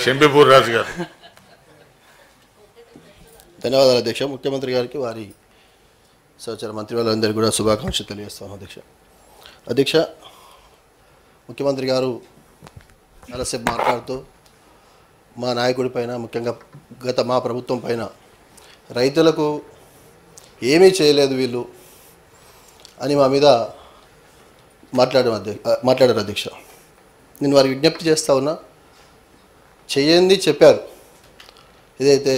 శంబిపూర్ రాజు గారు. ధన్యవాదాలు అధ్యక్ష. ముఖ్యమంత్రి గారికి వారి సహచర మంత్రి వాళ్ళందరికీ కూడా శుభాకాంక్షలు తెలియజేస్తాను అధ్యక్ష. ముఖ్యమంత్రి గారు చాలాసేపు మాట్లాడుతూ మా నాయకుడి పైన, ముఖ్యంగా మా ప్రభుత్వం పైన రైతులకు ఏమీ చేయలేదు వీళ్ళు అని మా మీద మాట్లాడారు అధ్యక్ష. నేను వారికి విజ్ఞప్తి చేస్తా ఉన్నా, చేయండి చెప్పారు. ఏదైతే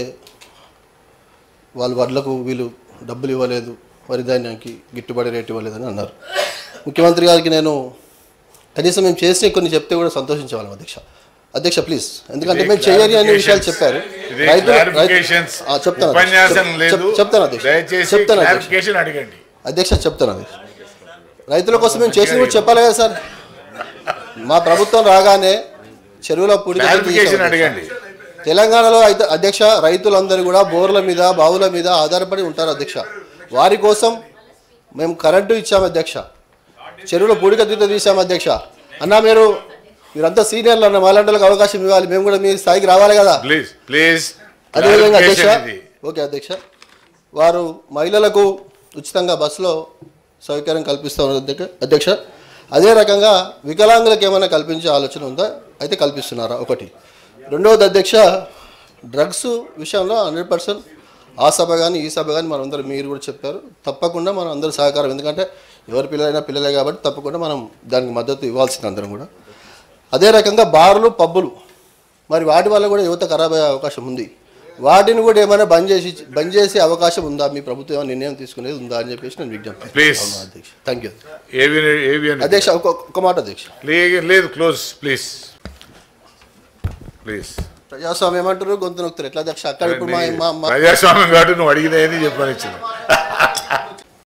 వాళ్ళు వడ్లకు వీళ్ళు డబ్బులు ఇవ్వలేదు, వరి ధాన్యానికి గిట్టుబడి రేటు ఇవ్వలేదని అన్నారు. ముఖ్యమంత్రి గారికి నేను కనీసం మేము చేసి కొన్ని చెప్తే కూడా సంతోషించేవాళ్ళం అధ్యక్ష ప్లీజ్. ఎందుకంటే మేము చేయని అనే విషయాలు చెప్పారు. చెప్తాను అధ్యక్ష. రైతుల కోసం మేము చేసింది కూడా చెప్పాలి కదా సార్. మా ప్రభుత్వం రాగానే చెరువుల పూడిక తెలంగాణలో అయితే అధ్యక్ష రైతులందరూ కూడా బోర్ల మీద, బావుల మీద ఆధారపడి ఉంటారు అధ్యక్ష. వారి కోసం మేము కరెంటు ఇచ్చాము అధ్యక్ష. చెరువుల పూడిక తీసాము అధ్యక్ష. అన్న మీరంతా సీనియర్లు అన్న, మాలాంటి అవకాశం ఇవ్వాలి, మేము కూడా మీ స్థాయికి రావాలి కదా. అదేవిధంగా అధ్యక్ష, ఓకే అధ్యక్ష, వారు మహిళలకు ఉచితంగా బస్సులో సౌకర్యం కల్పిస్తూ ఉన్నారు అధ్యక్ష. అదే రకంగా వికలాంగులకు ఏమైనా కల్పించే ఆలోచన ఉందా? అయితే కల్పిస్తున్నారా? ఒకటి. రెండవది అధ్యక్ష, డ్రగ్స్ విషయంలో 100% ఆ సభ కానీ ఈ సభ కానీ మనందరూ మీరు కూడా చెప్పారు, తప్పకుండా మనం అందరూ సహకారం, ఎందుకంటే ఎవరి పిల్లలైనా పిల్లలే కాబట్టి తప్పకుండా మనం దానికి మద్దతు ఇవ్వాల్సింది అందరం కూడా. అదే రకంగా బార్లు, పబ్బులు, మరి వాటి వల్ల కూడా యువత ఖరాబ్ అయ్యే అవకాశం ఉంది. వాటిని కూడా ఏమైనా బంద్ చేసే అవకాశం ఉందా? మీ ప్రభుత్వం ఏమైనా నిర్ణయం తీసుకునేది ఉందా అని చెప్పేసి నేను విజ్ఞప్తి. అధ్యక్ష థ్యాంక్ యూ అధ్యక్ష. ఒక మాట అధ్యక్ష. లేదు క్లోజ్ ప్లీజ్. ప్రజాస్వామ్యం ఏమంటారు, గొంతు నొక్కుతారు ఎట్లా అధ్యక్ష? అక్కడ ఇప్పుడు ప్రజాస్వామ్యం కాబట్టి నువ్వు అడిగిన చెప్పని